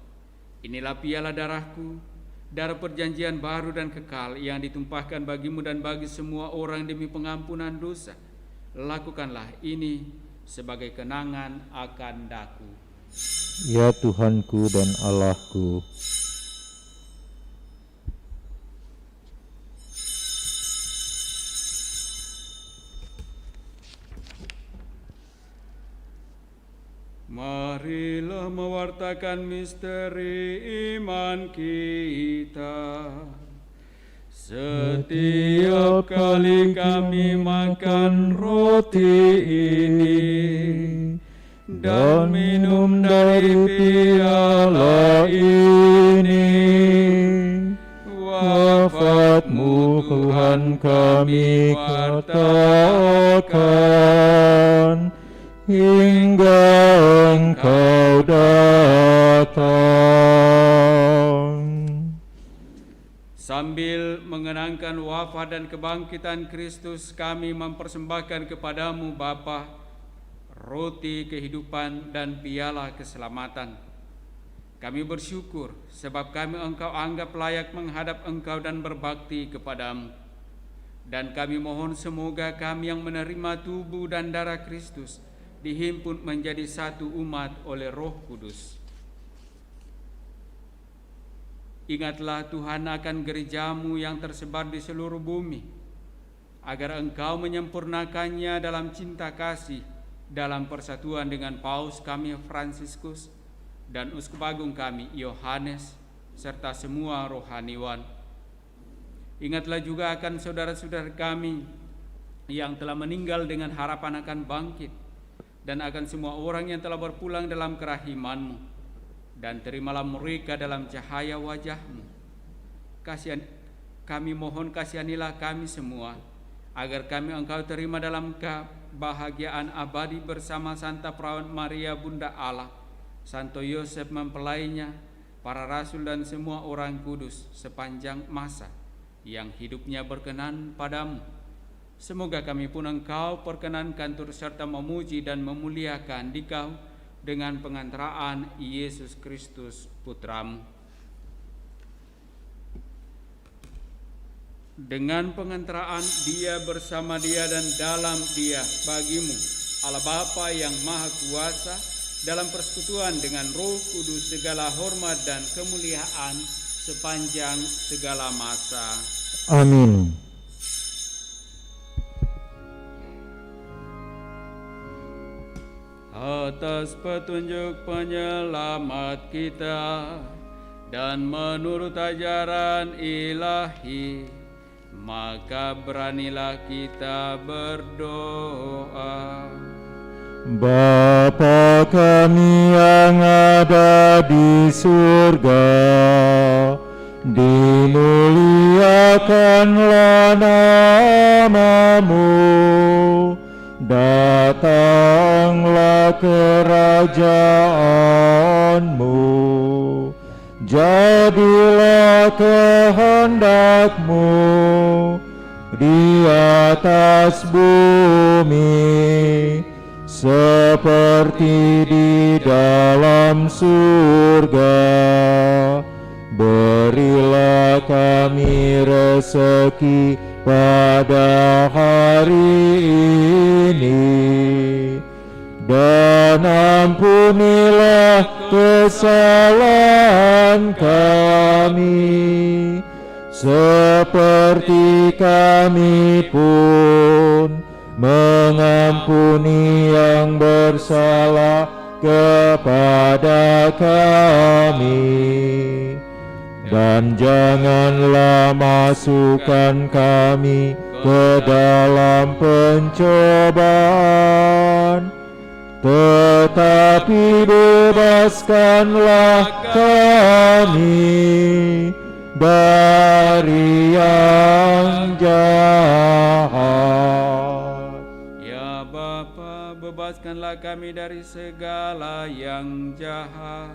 Inilah piala darahku, darah perjanjian baru dan kekal yang ditumpahkan bagimu dan bagi semua orang demi pengampunan dosa. Lakukanlah ini sebagai kenangan akan daku. Ya Tuhanku dan Allahku, marilah mewartakan misteri iman kita. Setiap kali kami makan roti ini dan minum dari piala ini, wafat-Mu Tuhan kami katakan hingga Engkau datang. Sambil mengenangkan wafat dan kebangkitan Kristus, kami mempersembahkan kepadamu Bapa, roti kehidupan dan piala keselamatan. Kami bersyukur sebab kami Engkau anggap layak menghadap Engkau dan berbakti kepadamu. Dan kami mohon semoga kami yang menerima tubuh dan darah Kristus dihimpun menjadi satu umat oleh Roh Kudus. Ingatlah Tuhan akan gerejamu yang tersebar di seluruh bumi, agar Engkau menyempurnakannya dalam cinta kasih, dalam persatuan dengan Paus kami Fransiskus dan Uskup Agung kami Yohanes, serta semua rohaniwan. Ingatlah juga akan saudara-saudara kami yang telah meninggal dengan harapan akan bangkit, dan akan semua orang yang telah berpulang dalam kerahiman-Mu. Dan terimalah mereka dalam cahaya wajah-Mu. Kami mohon kasihanilah kami semua, agar kami Engkau terima dalam kebahagiaan abadi bersama Santa Perawan Maria Bunda Allah, Santo Yosef mempelainya, para rasul dan semua orang kudus sepanjang masa yang hidupnya berkenan padamu. Semoga kami pun Engkau perkenankan turut serta memuji dan memuliakan Dikau dengan pengantaraan Yesus Kristus Putra-Mu. Dengan pengantaraan Dia, bersama Dia dan dalam Dia, bagimu Allah Bapa yang Maha Kuasa, dalam persekutuan dengan Roh Kudus, segala hormat dan kemuliaan sepanjang segala masa. amin. Atas petunjuk penyelamat kita dan menurut ajaran ilahi, maka beranilah kita berdoa. Bapa kami yang ada di surga, dimuliakanlah nama-Mu. Datanglah kerajaan-Mu, jadilah kehendak-Mu di atas bumi seperti di dalam surga. Berilah kami rezeki pada hari ini, dan ampunilah kesalahan kami, seperti kami pun mengampuni yang bersalah kepada kami. Dan janganlah masukkan kami ke dalam pencobaan, tetapi bebaskanlah kami dari yang jahat. Ya Bapa, bebaskanlah kami dari segala yang jahat,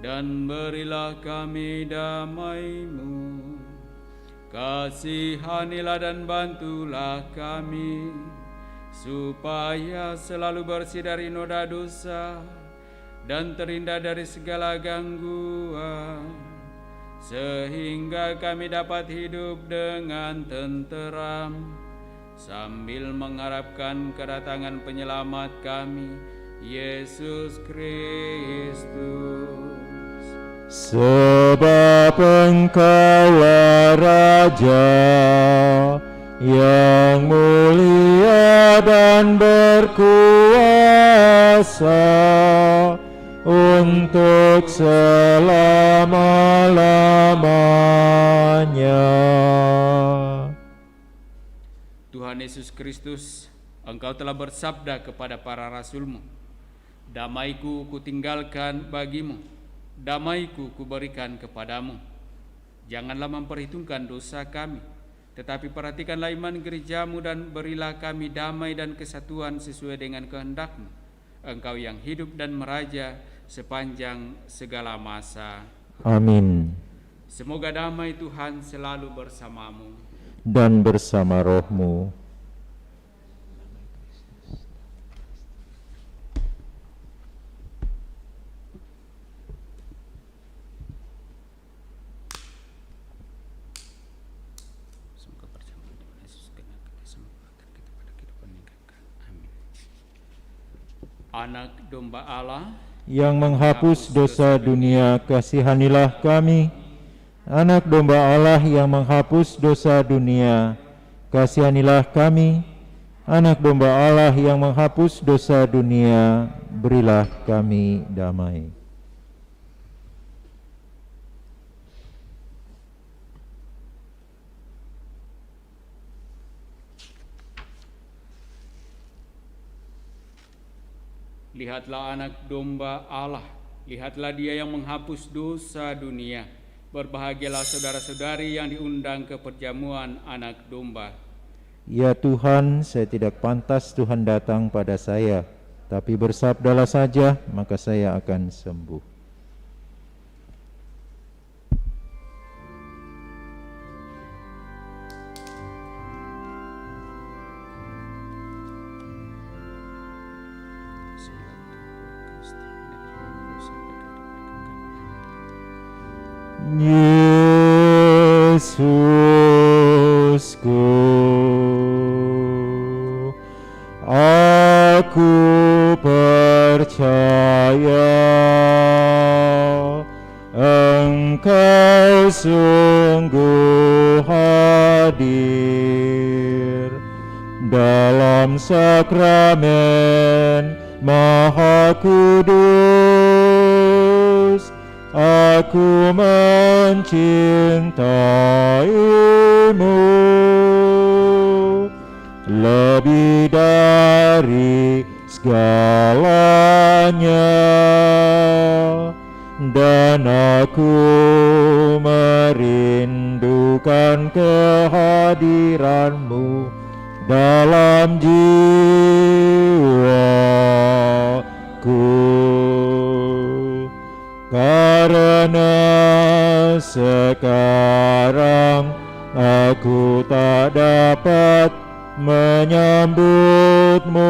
dan berilah kami damai-Mu. Kasihanilah dan bantulah kami, supaya selalu bersih dari noda dosa dan terhindar dari segala gangguan, sehingga kami dapat hidup dengan tenteram sambil mengharapkan kedatangan penyelamat kami, Yesus Kristus. Sebab Engkaulah Raja yang mulia dan berkuasa untuk selama-lamanya. Tuhan Yesus Kristus, Engkau telah bersabda kepada para rasul-Mu, "Damaiku kutinggalkan bagimu, damaiku kuberikan kepadamu. Janganlah memperhitungkan dosa kami, tetapi perhatikanlah iman gereja-Mu dan berilah kami damai dan kesatuan sesuai dengan kehendak-Mu. Engkau yang hidup dan meraja sepanjang segala masa. Amin. Semoga damai Tuhan selalu bersamamu." Dan bersama rohmu. Semoga bersama Tuhan Yesus genap kita semua kita pada kehidupan yang kekal. Amin. Anak domba Allah Yang menghapus dosa dunia, kasihanilah kami. Anak domba Allah yang menghapus dosa dunia, kasihanilah kami. Anak domba Allah yang menghapus dosa dunia, berilah kami damai. Lihatlah anak domba Allah, lihatlah dia yang menghapus dosa dunia. Berbahagialah saudara-saudari yang diundang ke perjamuan anak domba. Ya Tuhan, saya tidak pantas Tuhan datang pada saya, tapi bersabdalah saja, maka saya akan sembuh. Yesusku, aku percaya Engkau sungguh hadir dalam sakramen Maha Kudus. Aku mencintaimu lebih dari segalanya, dan aku merindukan kehadiranmu dalam jiwaku. Karena sekarang aku tak dapat menyambutmu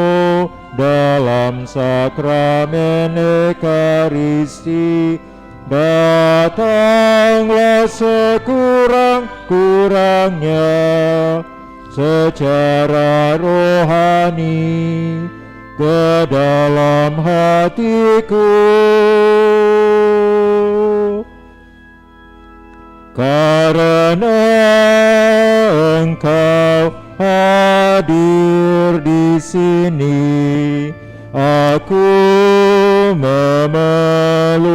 dalam sakramen Ekaristi, datanglah sekurang-kurangnya secara rohani ke dalam hatiku. Karena Engkau hadir di sini, aku memelukmu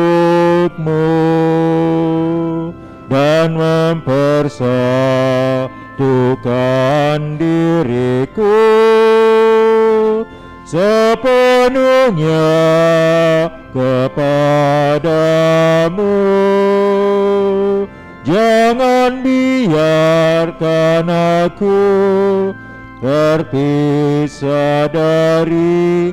dan mempersatukan diriku sepenuhnya kepadamu. Jangan biarkan aku terpisah daripadamu.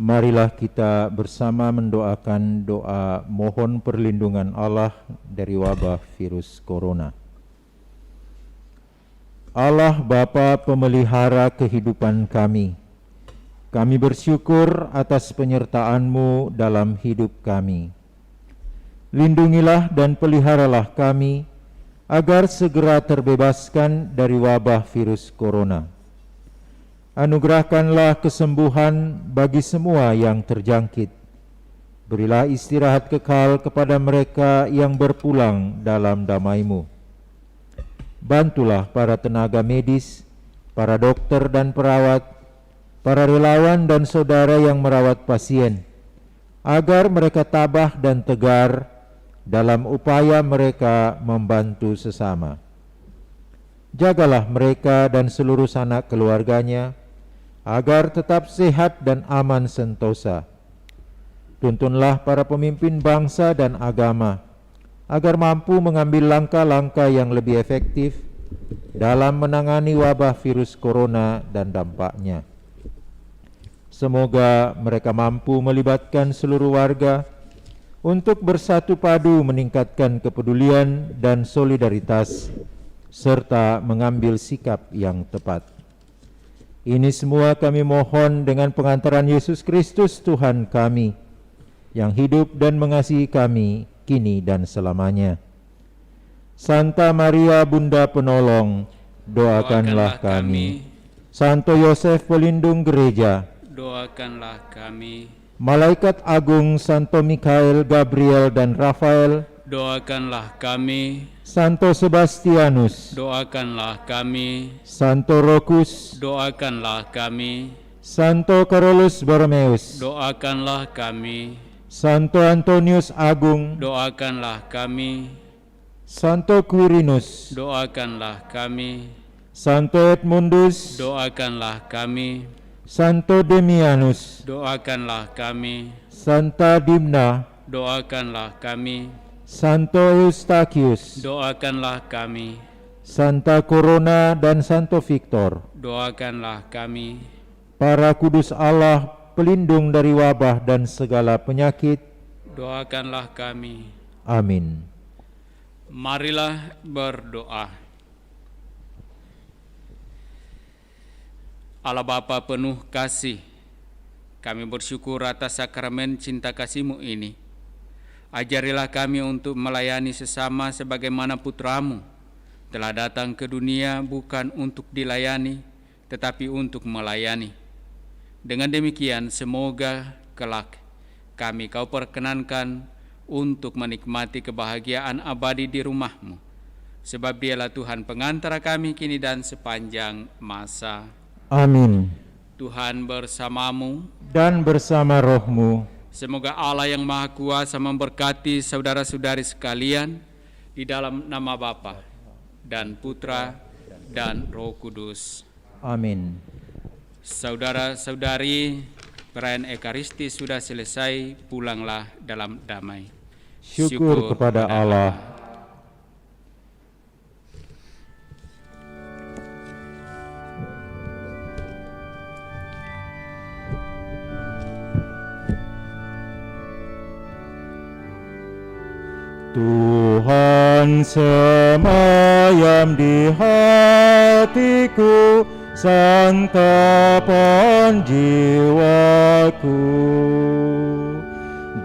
Marilah kita bersama mendoakan doa mohon perlindungan Allah dari wabah virus corona. Allah Bapa pemelihara kehidupan kami, kami bersyukur atas penyertaan-Mu dalam hidup kami. Lindungilah dan peliharalah kami agar segera terbebaskan dari wabah virus corona. Anugerahkanlah kesembuhan bagi semua yang terjangkit. Berilah istirahat kekal kepada mereka yang berpulang dalam damai-Mu. Bantulah para tenaga medis, para dokter dan perawat, para relawan dan saudara yang merawat pasien, agar mereka tabah dan tegar dalam upaya mereka membantu sesama. Jagalah mereka dan seluruh sanak keluarganya, agar tetap sehat dan aman sentosa. Tuntunlah para pemimpin bangsa dan agama, agar mampu mengambil langkah-langkah yang lebih efektif dalam menangani wabah virus corona dan dampaknya. Semoga mereka mampu melibatkan seluruh warga untuk bersatu padu meningkatkan kepedulian dan solidaritas, serta mengambil sikap yang tepat. Ini semua kami mohon dengan pengantaran Yesus Kristus Tuhan kami, yang hidup dan mengasihi kami kini dan selamanya. Santa Maria Bunda Penolong, doakanlah kami. Santo Yosef Pelindung Gereja, doakanlah kami. Malaikat Agung Santo Mikael, Gabriel dan Rafael, Doakanlah kami. Santo Sebastianus, Doakanlah kami. Santo Rokus, Doakanlah kami. Santo Carolus Borromeus, Doakanlah kami. Santo Antonius Agung, Doakanlah kami. Santo Quirinus, Doakanlah kami. Santo Edmundus, Doakanlah kami. Santo Demianus, Doakanlah kami. Santa Dimna, Doakanlah kami. Santo Eustachius, Doakanlah kami. Santa Corona dan Santo Victor, Doakanlah kami. para kudus Allah, pelindung dari wabah dan segala penyakit. Doakanlah kami. Amin. Marilah berdoa. Allah Bapa penuh kasih, kami bersyukur atas sakramen cinta kasih-Mu ini. Ajarilah kami untuk melayani sesama sebagaimana Putra-Mu telah datang ke dunia bukan untuk dilayani, tetapi untuk melayani. Dengan demikian, semoga kelak kami Kau perkenankan untuk menikmati kebahagiaan abadi di rumah-Mu, sebab Dialah Tuhan pengantara kami kini dan sepanjang masa. Amin. Tuhan bersamamu, Dan bersama rohmu, semoga Allah yang Maha Kuasa memberkati saudara-saudari sekalian di dalam nama Bapa dan Putra dan Roh Kudus. amin. Saudara-saudari, perayaan Ekaristi sudah selesai, pulanglah dalam damai. Syukur kepada Allah. Tuhan semayam di hatiku, santapan jiwaku,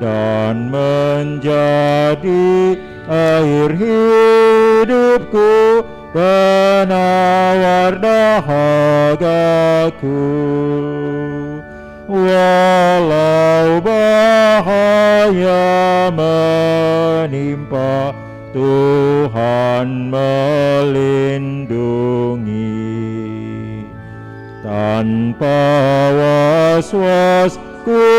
dan menjadi air hidupku, penawar dahagaku. Walau bahaya menimpa, Tuhan melindungi. Tanpa was-was ku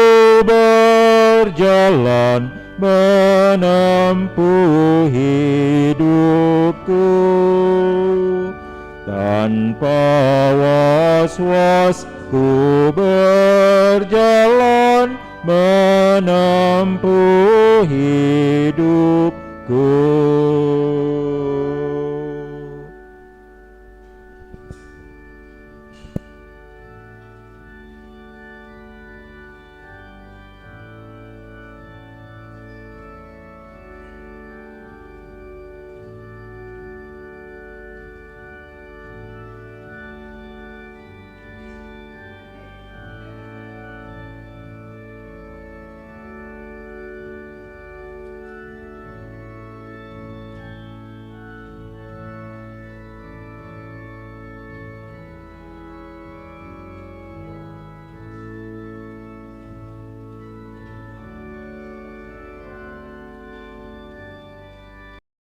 berjalan menempuh hidupku. Tanpa was-was ku berjalan menempuh hidupku.